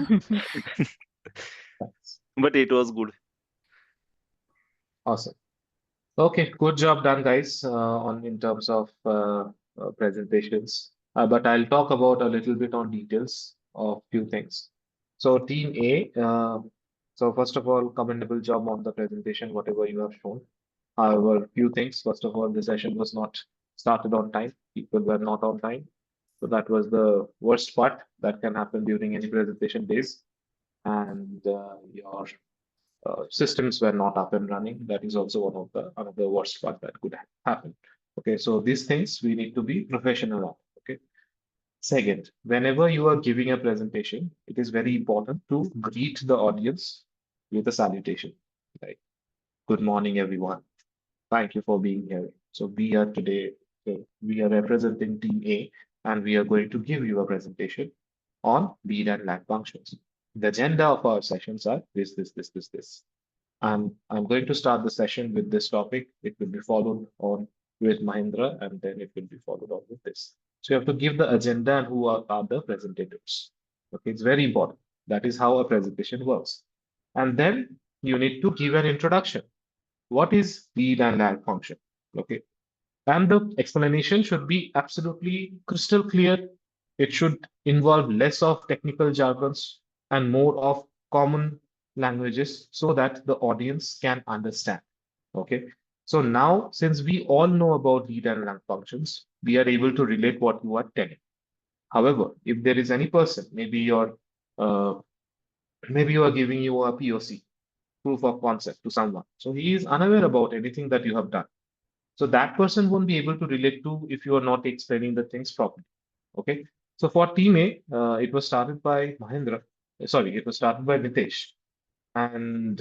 Thanks. But it was good. Awesome. Okay, good job done, guys, on in terms of presentations. But I'll talk about a little bit on details of few things. So team A, so first of all, commendable job on the presentation, whatever you have shown. However, few things. First of all, the session was not started on time. People were not on time. So that was the worst part that can happen during any presentation days. And your systems were not up and running. That is also one of the worst part that could happen. Okay, so these things we need to be professional on. Okay. Second, whenever you are giving a presentation, it is very important to greet the audience with a salutation, like "Good morning, everyone. Thank you for being here." So we are today, we are representing Team A, and we are going to give you a presentation on lead and lag functions. The agenda of our sessions are this. I'm going to start the session with this topic. It will be followed on with Mahindra, and then it will be followed on with this. So you have to give the agenda and who are the presentators. Okay, it's very important. That is how a presentation works. And then you need to give an introduction. What is lead and lag function? Okay. And the explanation should be absolutely crystal clear. It should involve less of technical jargons and more of common languages so that the audience can understand. Okay. So now, since we all know about lead and lag functions, we are able to relate what you are telling. However, if there is any person, uh, maybe you are giving you a POC, proof of concept to someone. So he is unaware about anything that you have done. So that person won't be able to relate to if you are not explaining the things properly. Okay. So for Team A, it was started by Mahindra. Sorry, it was started by Nitesh. And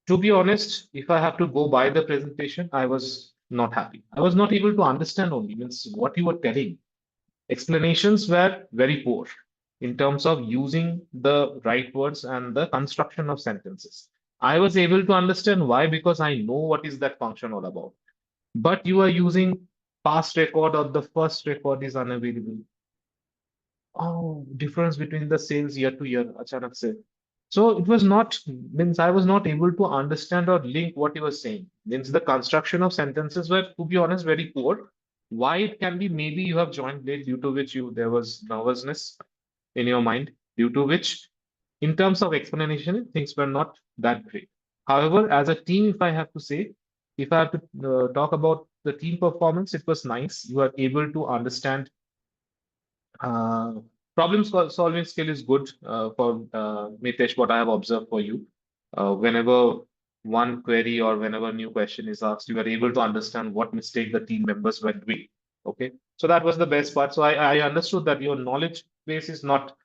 to be honest, if I have to go by the presentation, I was not happy. I was not able to understand only means what you were telling. Explanations were very poor in terms of using the right words and the construction of sentences. I was able to understand why because I know what is that function all about. But you are using past record or the first record is unavailable. Oh, difference between the sales year to year, achanak se. So it was not, means I was not able to understand or link what you were saying. Means the construction of sentences were, to be honest, very poor. Why it can be, maybe you have joined late due to which you there was nervousness in your mind, due to which, in terms of explanation, things were not that great. However, as a team, if I have to say, if I have to talk about the team performance, it was nice. You are able to understand. Solving skill is good for Mitesh, what I have observed for you. Whenever one query or whenever new question is asked, you are able to understand what mistake the team members were doing. Okay, so that was the best part. So I understood that your knowledge base is not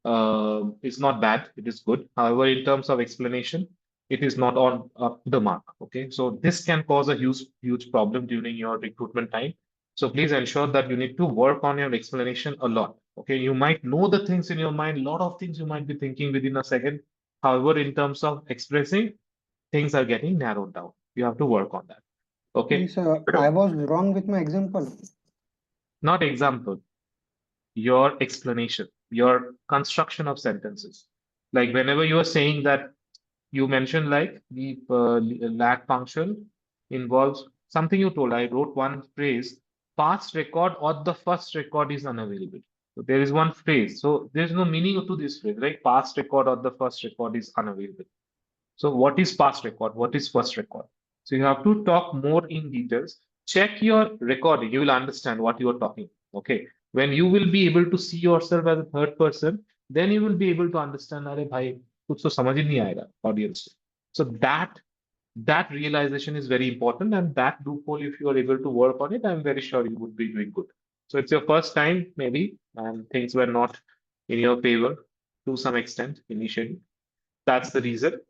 bad. It is good. However, in terms of explanation, it is not on up the mark. Okay, so this can cause a huge problem during your recruitment time. So please ensure that you need to work on your explanation a lot. Okay, you might know the things in your mind, a lot of things you might be thinking within a second. However, in terms of expressing, things are getting narrowed down. You have to work on that. Okay, Means I was wrong with my example. not example, your explanation, your construction of sentences. Like whenever you are saying that you mentioned like the lag function involves something you told. I wrote one phrase, past record or the first record is unavailable. So there is one phrase. So there's no meaning to this phrase, right? Past record or the first record is unavailable. So what is past record? What is first record? So you have to talk more in details. Check your recording. You will understand what you are talking. Okay. When you will be able to see yourself as a third person, then you will be able to understand, अरे भाई कुछ तो समझ ही नहीं आएगा audience. So that realization is very important, and that loophole, if you are able to work on it, I'm very sure you would be doing good. So it's your first time, maybe, and things were not in your favor to some extent initially. That's the reason.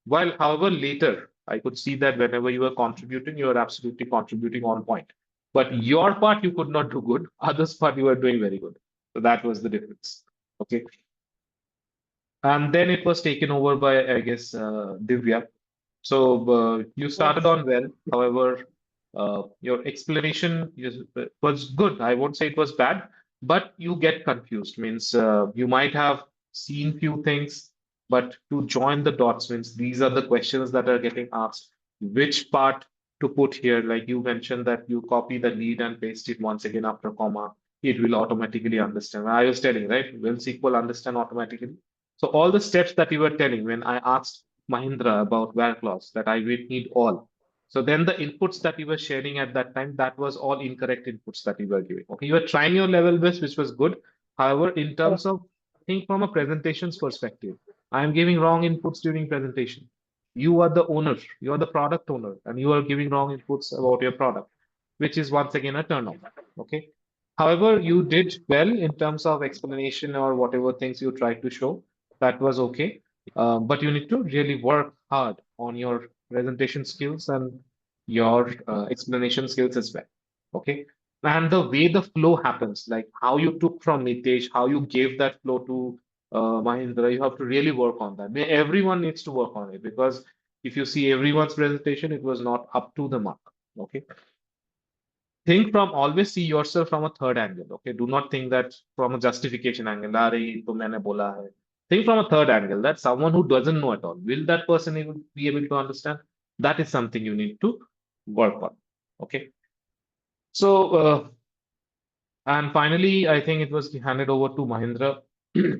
While, however, later I could see that whenever you were contributing, you were absolutely contributing on point. But your part you could not do good. Others part you were doing very good. So that was the difference. Okay. And then it was taken over by, I guess, Divya. So you started Yes. on well. However, your explanation was good. I won't say it was bad, but you get confused. Means you might have seen few things, but to join the dots means these are the questions that are getting asked. Which part to put here? Like you mentioned that you copy the lead and paste it once again after comma, it will automatically understand. I was telling, right? Will SQL understand automatically? So all the steps that you were telling when I asked Mahindra about where clause, that I will need all. So then the inputs that you were sharing at that time, that was all incorrect inputs that you were giving. Okay, you were trying your level best, which was good. However, in terms of think from a presentation's perspective, I am giving wrong inputs during presentation. You are the owner, you are the product owner, and you are giving wrong inputs about your product, which is once again a turn off. Okay. However, you did well in terms of explanation or whatever things you tried to show. That was okay. But you need to really work hard on your presentation skills and your explanation skills as well. Okay. And the way the flow happens, like how you took from Nitesh, how you gave that flow to Mahindra, you have to really work on that. Everyone needs to work on it because if you see everyone's presentation, it was not up to the mark. Okay. Think from always see yourself from a third angle. Okay. Do not think that from a justification angle. "अरे, ये तो मैंने बोला है." Think from a third angle that someone who doesn't know at all, will that person even be able to understand? That is something you need to work on. Okay. So, and finally, I think it was handed over to Mahindra.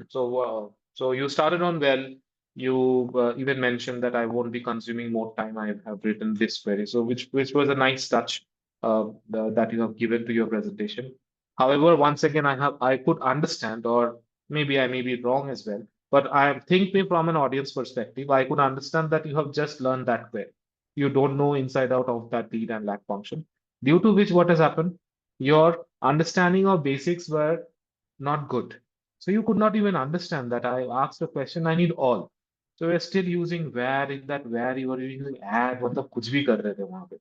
So you started on well. You even mentioned that I won't be consuming more time. I have written this query, so which was a nice touch that you have given to your presentation. However, once again, I could understand, or maybe I may be wrong as well, but I think me from an audience perspective, I could understand that you have just learned that query. You don't know inside out of that lead and lag function, due to which what has happened, your understanding of basics were not good. So you could not even understand that I asked a question, I need all. So you're still using where, in that where you were using add, मतलब कुछ भी कर रहे थे वहां पे.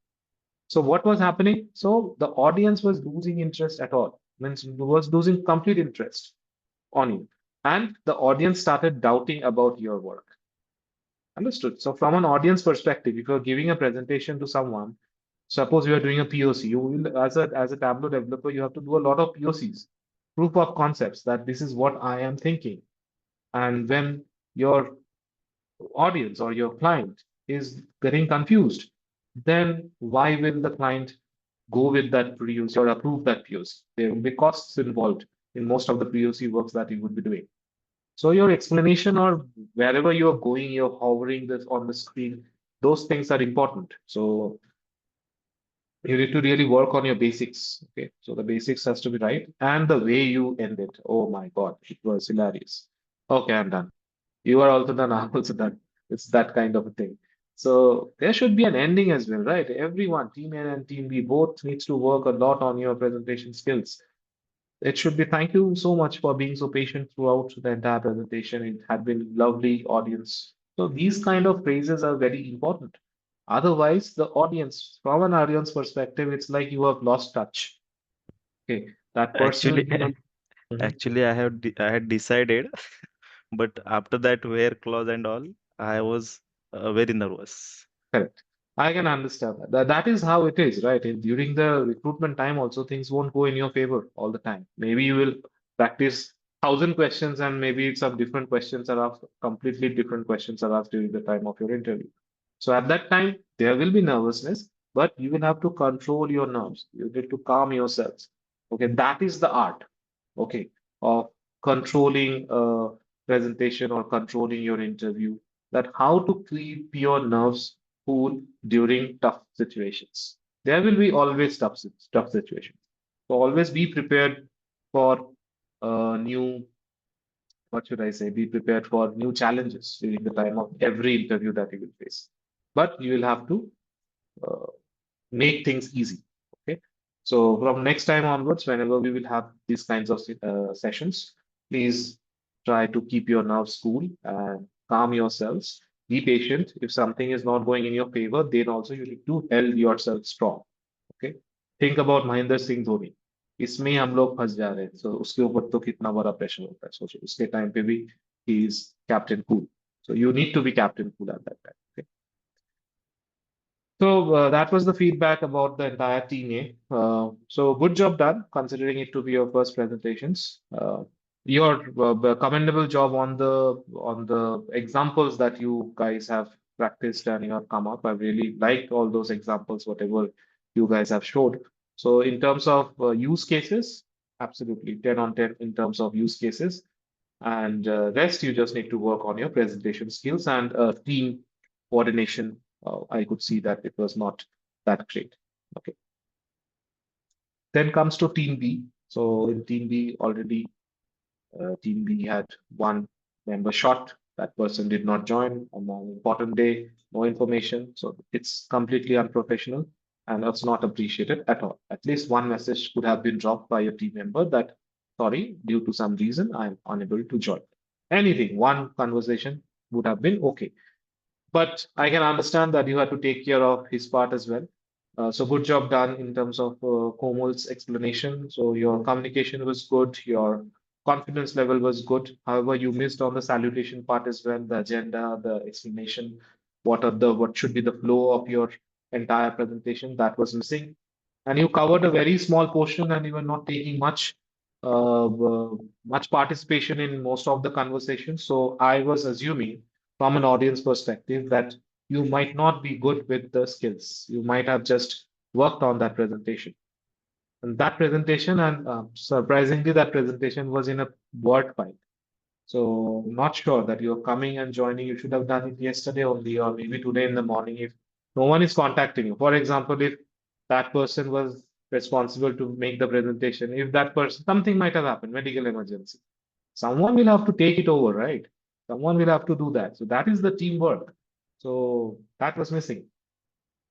So what was happening? So the audience was losing interest at all, means was losing complete interest on you. And the audience started doubting about your work. Understood. So from an audience perspective, if you're giving a presentation to someone, suppose you are doing a POC, you will, as a Tableau developer, you have to do a lot of POCs, proof of concepts that this is what I am thinking. And when your audience or your client is getting confused, then why will the client go with that POC or approve that POC? There will be costs involved in most of the POC works that you would be doing. So your explanation or wherever you're going, you're hovering this on the screen, those things are important. So you need to really work on your basics. Okay. So the basics has to be right. And the way you end it. Oh my God, it was hilarious. Okay, I'm done. You are also done, I'm also done. It's that kind of a thing. So there should be an ending as well, right? Everyone, team A and team B, both needs to work a lot on your presentation skills. It should be thank you so much for being so patient throughout the entire presentation. It had been lovely audience. So these kind of phrases are very important. Otherwise, the audience, from an audience perspective, it's like you have lost touch. Okay, that person will Actually, be not. Mhm. actually, I had decided, but after that where clause and all, I was very nervous. Correct. I can understand that. That is how it is, right? During the recruitment time, also things won't go in your favor all the time. Maybe you will practice 1,000 questions, and maybe some different questions are asked, completely different questions are asked during the time of your interview. So at that time, there will be nervousness, but you will have to control your nerves. You need to calm yourselves. Okay, that is the art, okay, of controlling a presentation or controlling your interview. That how to keep your nerves cool during tough situations. There will be always tough situations. So always be prepared for new, what should I say, be prepared for new challenges during the time of every interview that you will face. But you will have to uh, make things easy. Okay. So from next time onwards, whenever we will have these kinds of sessions, please try to keep your nerves cool and calm yourselves. Be patient. If something is not going in your favor, then also you need to hold yourself strong. Okay. Think about Mahendra Singh Dhoni. इसमें ही हम लोग फंस जा रहे हैं so उसके ऊपर तो कितना बड़ा प्रेशर होता है सोचो उसके टाइम पे भी he is captain cool so you need to be captain cool at that time okay? So that was the feedback about the entire team A. So good job done, considering it to be your first presentations. your commendable job on the examples that you guys have practiced and you have come up. I really liked all those examples, whatever you guys have showed. So in terms of use cases, absolutely 10 on 10 in terms of use cases. And rest, you just need to work on your presentation skills and team coordination. I could see that it was not that great. Okay. Then comes to team B. So in team B, already team B had one member shot. That person did not join on an important day, no information. So it's completely unprofessional and it's not appreciated at all. At least one message could have been dropped by a team member that, sorry, due to some reason, I'm unable to join. Anything, one conversation would have been okay. But I can understand that you had to take care of his part as well. So good job done in terms of Komal's explanation. So your communication was good, your confidence level was good. However, you missed on the salutation part as well, the agenda, the explanation, what should be the flow of your entire presentation. That was missing. And you covered a very small portion and you were not taking much participation in most of the conversations. So I was assuming from an audience perspective that you might not be good with the skills. You might have just worked on that presentation. And that presentation, and surprisingly, that presentation was in a Word file. So not sure that you're coming and joining. You should have done it yesterday only, or maybe today in the morning if no one is contacting you. For example, if that person was responsible to make the presentation, if that person, something might have happened, medical emergency. Someone will have to take it over, right? Someone will have to do that. So that is the teamwork. So that was missing.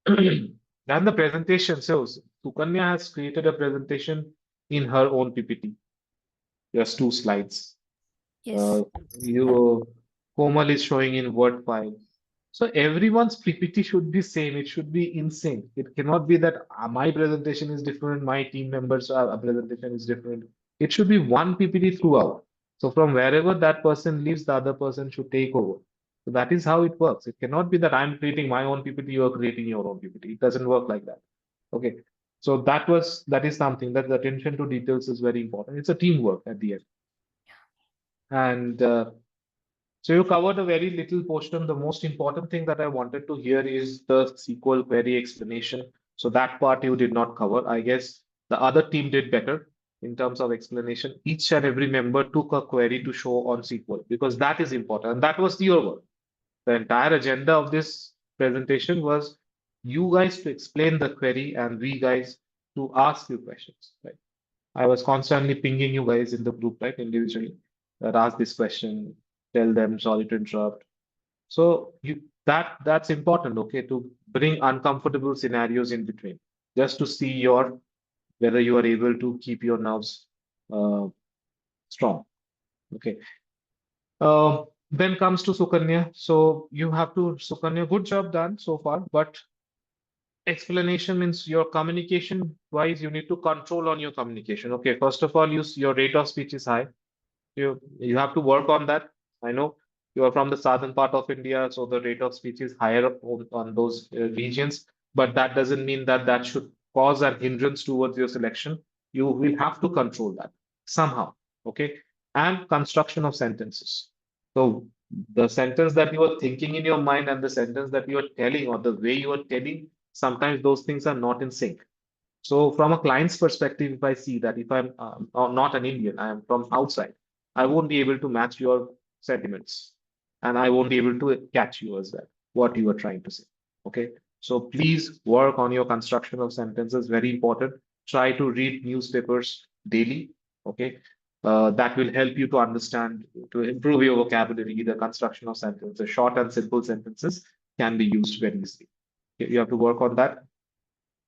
Then the presentation shows Sukanya has created a presentation in her own PPT. Just 2 slides. Yes. You Komal is showing in Word file. So everyone's PPT should be same. It should be in sync. It cannot be that my presentation is different, my team members' presentation is different. It should be one PPT throughout. So from wherever that person leaves, the other person should take over. So that is how it works. It cannot be that I'm creating my own PPT, you are creating your own PPT. It doesn't work like that. Okay. So that is something that the attention to details is very important. It's a teamwork at the end. And so you covered a very little portion. The most important thing that I wanted to hear is the SQL query explanation. So that part you did not cover. I guess the other team did better in terms of explanation. Each and every member took a query to show on SQL because that is important. And that was your work. The entire agenda of this presentation was you guys to explain the query and we guys to ask you questions, right? I was constantly pinging you guys in the group, right, individually, that ask this question, tell them sorry to interrupt. So that's important, okay, to bring uncomfortable scenarios in between, just to see whether you are able to keep your nerves strong. Okay. Then comes to Sukanya. So you have to, Sukanya, good job done so far, but explanation means your communication wise, you need to control on your communication. Okay, first of all, your rate of speech is high. You have to work on that. I know you are from the southern part of India, so the rate of speech is higher on those regions, but that doesn't mean that that should cause an hindrance towards your selection. You will have to control that somehow. Okay, and construction of sentences. So the sentence that you are thinking in your mind and the sentence that you are telling or the way you are telling, sometimes those things are not in sync. So from a client's perspective, if I see that if I'm not an Indian, I am from outside, I won't be able to match your sentiments and I won't be able to catch you as well, what you are trying to say. Okay. So please work on your construction of sentences, very important. Try to read newspapers daily. Okay. That will help you to understand, to improve your vocabulary, the construction of sentences. Short and simple sentences can be used very easily. Okay, you have to work on that.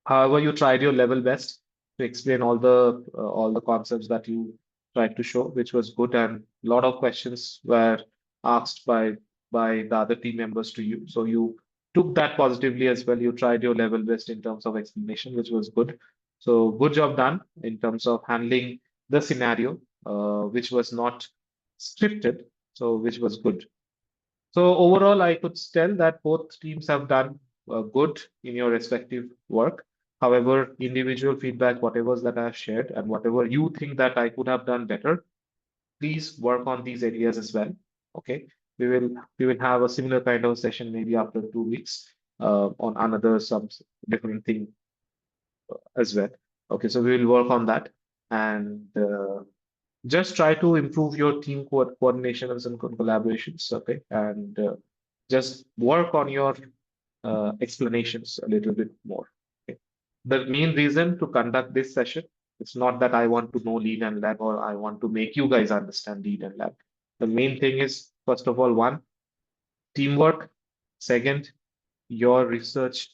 However, you tried your level best to explain all the concepts that you tried to show, which was good, and a lot of questions were asked by the other team members to you. So you took that positively as well. You tried your level best in terms of explanation, which was good. So good job done in terms of handling the scenario, which was not scripted, so which was good. So overall, I could tell that both teams have done good in your respective work. However, individual feedback, whatever that I have shared, and whatever you think that I could have done better, please work on these areas as well. Okay, we will have a similar kind of session maybe after 2 weeks on another some different thing as well. Okay, so we will work on that and just try to improve your team coordinations and collaborations. Okay, and just work on your explanations a little bit more. Okay. The main reason to conduct this session, it's not that I want to know lead and lag or I want to make you guys understand lead and lag. The main thing is, first of all, one, teamwork. Second, your research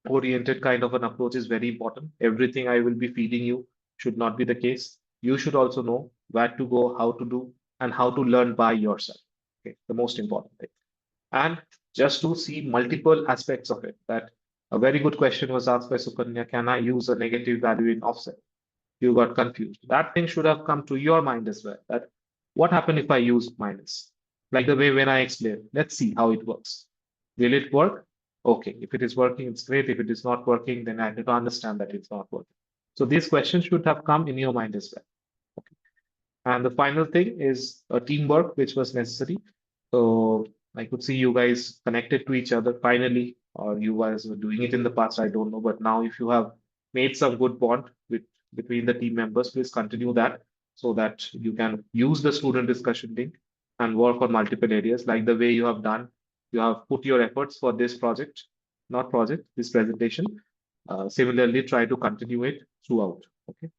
oriented kind of an approach is very important. Everything I will be feeding you should not be the case. You should also know where to go, how to do, and how to learn by yourself. Okay, the most important thing. And just to see multiple aspects of it, that a very good question was asked by Sukanya, can I use a negative value in offset? You got confused. That thing should have come to your mind as well. That what happened if I use minus? Like the way when I explained, let's see how it works. Will it work? Okay. If it is working, it's great. If it is not working, then I need to understand that it's not working. So these questions should have come in your mind as well. Okay. And the final thing is a teamwork, which was necessary. So I could see you guys connected to each other finally, or you guys were doing it in the past, I don't know. But now, if you have made some good bond between the team members, please continue that so that you can use the student discussion link and work on multiple areas like the way you have done. You have put your efforts for this project, not project, this presentation. Similarly, try to continue it throughout. Okay.